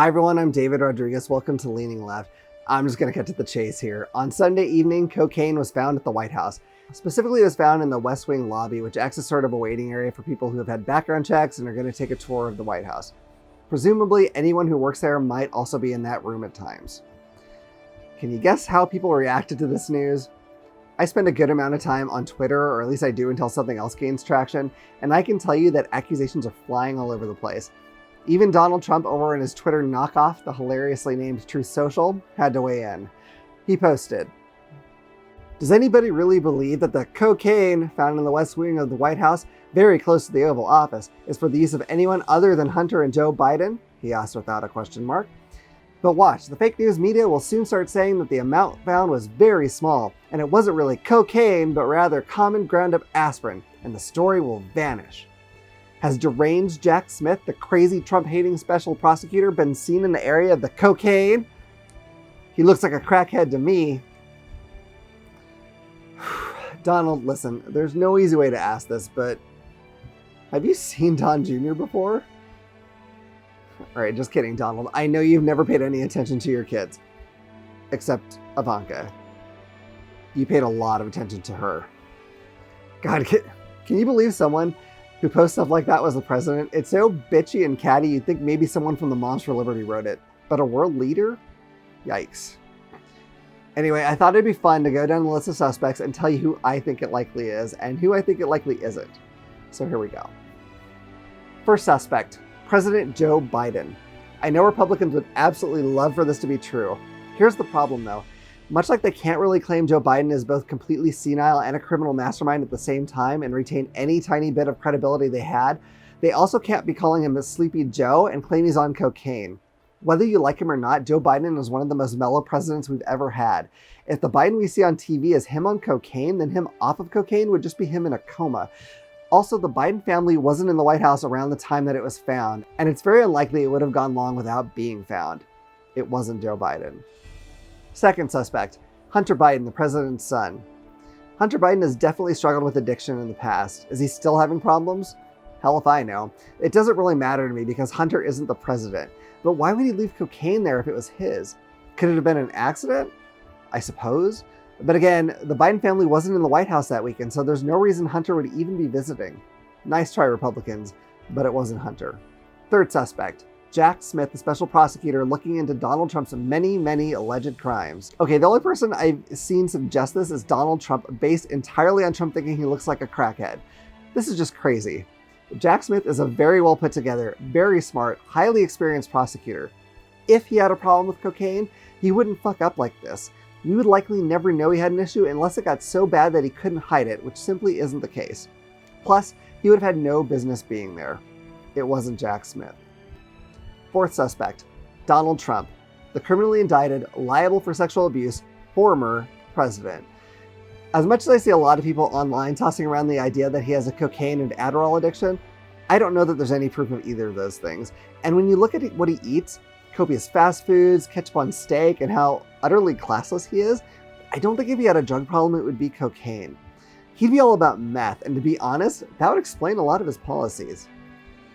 Hi everyone, I'm David Rodriguez. Welcome to Leaning Left. I'm just going to cut to the chase here. On Sunday evening, cocaine was found at the White House. Specifically, it was found in the West Wing lobby, which acts as sort of a waiting area for people who have had background checks and are going to take a tour of the White House. Presumably, anyone who works there might also be in that room at times. Can you guess how people reacted to this news? I spend a good amount of time on Twitter, or at least I do until something else gains traction, and I can tell you that accusations are flying all over the place. Even Donald Trump over in his Twitter knockoff, the hilariously named Truth Social, had to weigh in. He posted, "Does anybody really believe that the cocaine found in the West Wing of the White House, very close to the Oval Office, is for the use of anyone other than Hunter and Joe Biden?" He asked without a question mark. "But watch, the fake news media will soon start saying that the amount found was very small, and it wasn't really cocaine, but rather common ground-up aspirin, and the story will vanish. Has deranged Jack Smith, the crazy Trump-hating special prosecutor, been seen in the area of the cocaine? He looks like a crackhead to me." Donald, listen, there's no easy way to ask this, but have you seen Don Jr. before? All right, just kidding, Donald. I know you've never paid any attention to your kids. Except Ivanka. You paid a lot of attention to her. God, can you believe someone who posts stuff like that was the president? It's so bitchy and catty, you'd think maybe someone from the Moms for Liberty wrote it. But a world leader? Yikes. Anyway, I thought it'd be fun to go down the list of suspects and tell you who I think it likely is and who I think it likely isn't. So here we go. First suspect, President Joe Biden. I know Republicans would absolutely love for this to be true. Here's the problem though. Much like they can't really claim Joe Biden is both completely senile and a criminal mastermind at the same time and retain any tiny bit of credibility they had, they also can't be calling him a Sleepy Joe and claim he's on cocaine. Whether you like him or not, Joe Biden is one of the most mellow presidents we've ever had. If the Biden we see on TV is him on cocaine, then him off of cocaine would just be him in a coma. Also, the Biden family wasn't in the White House around the time that it was found, and it's very unlikely it would have gone long without being found. It wasn't Joe Biden. Second suspect, Hunter Biden, the president's son. Hunter Biden has definitely struggled with addiction in the past. Is he still having problems? Hell if I know. It doesn't really matter to me because Hunter isn't the president. But why would he leave cocaine there if it was his? Could it have been an accident? I suppose. But again, the Biden family wasn't in the White House that weekend, so there's no reason Hunter would even be visiting. Nice try, Republicans, but it wasn't Hunter. Third suspect, Jack Smith, the special prosecutor looking into Donald Trump's many alleged crimes. Okay, the only person I've seen suggest this is Donald Trump, based entirely on Trump thinking he looks like a crackhead. This is just crazy. Jack Smith is a very well put together, very smart, highly experienced prosecutor. If he had a problem with cocaine, he wouldn't fuck up like this. We would likely never know he had an issue unless it got so bad that he couldn't hide it, which simply isn't the case. Plus, he would have had no business being there. It wasn't Jack Smith. Fourth suspect, Donald Trump, the criminally indicted, liable for sexual abuse, former president. As much as I see a lot of people online tossing around the idea that he has a cocaine and Adderall addiction, I don't know that there's any proof of either of those things. And when you look at what he eats, copious fast foods, ketchup on steak, and how utterly classless he is, I don't think if he had a drug problem, it would be cocaine. He'd be all about meth, and to be honest, that would explain a lot of his policies.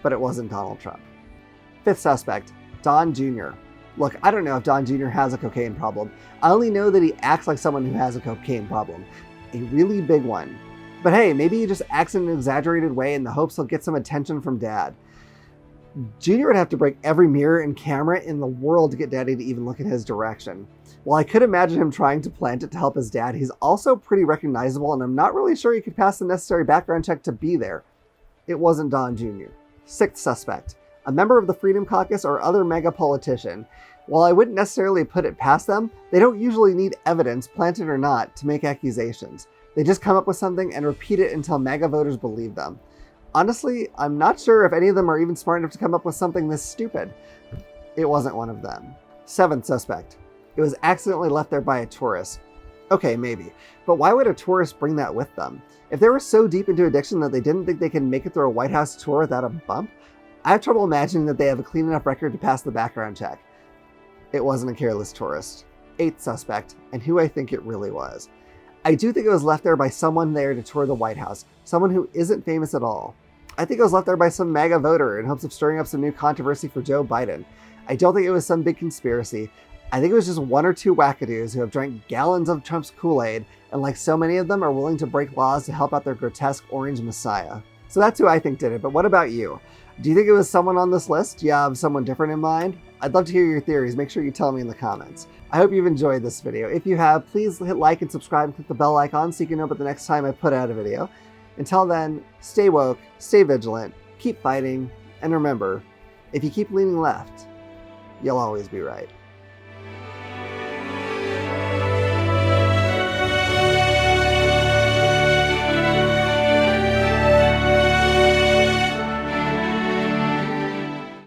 But it wasn't Donald Trump. Fifth suspect, Don Jr. Look, I don't know if Don Jr. has a cocaine problem. I only know that he acts like someone who has a cocaine problem. A really big one. But hey, maybe he just acts in an exaggerated way in the hopes he'll get some attention from Dad. Jr. would have to break every mirror and camera in the world to get Daddy to even look in his direction. While I could imagine him trying to plant it to help his dad, he's also pretty recognizable, and I'm not really sure he could pass the necessary background check to be there. It wasn't Don Jr. Sixth suspect, a member of the Freedom Caucus or other mega politician. While I wouldn't necessarily put it past them, they don't usually need evidence, planted or not, to make accusations. They just come up with something and repeat it until MAGA voters believe them. Honestly, I'm not sure if any of them are even smart enough to come up with something this stupid. It wasn't one of them. Seventh suspect. It was accidentally left there by a tourist. Okay, maybe. But why would a tourist bring that with them? If they were so deep into addiction that they didn't think they could make it through a White House tour without a bump, I have trouble imagining that they have a clean enough record to pass the background check. It wasn't a careless tourist. Eighth suspect, and who I think it really was. I do think it was left there by someone there to tour the White House, someone who isn't famous at all. I think it was left there by some MAGA voter in hopes of stirring up some new controversy for Joe Biden. I don't think it was some big conspiracy. I think it was just one or two wackadoos who have drank gallons of Trump's Kool-Aid, and like so many of them are willing to break laws to help out their grotesque orange messiah. So that's who I think did it, but what about you? Do you think it was someone on this list? Do you have someone different in mind? I'd love to hear your theories. Make sure you tell me in the comments. I hope you've enjoyed this video. If you have, please hit like and subscribe and click the bell icon so you can know about the next time I put out a video. Until then, stay woke, stay vigilant, keep fighting, and remember, if you keep leaning left, you'll always be right.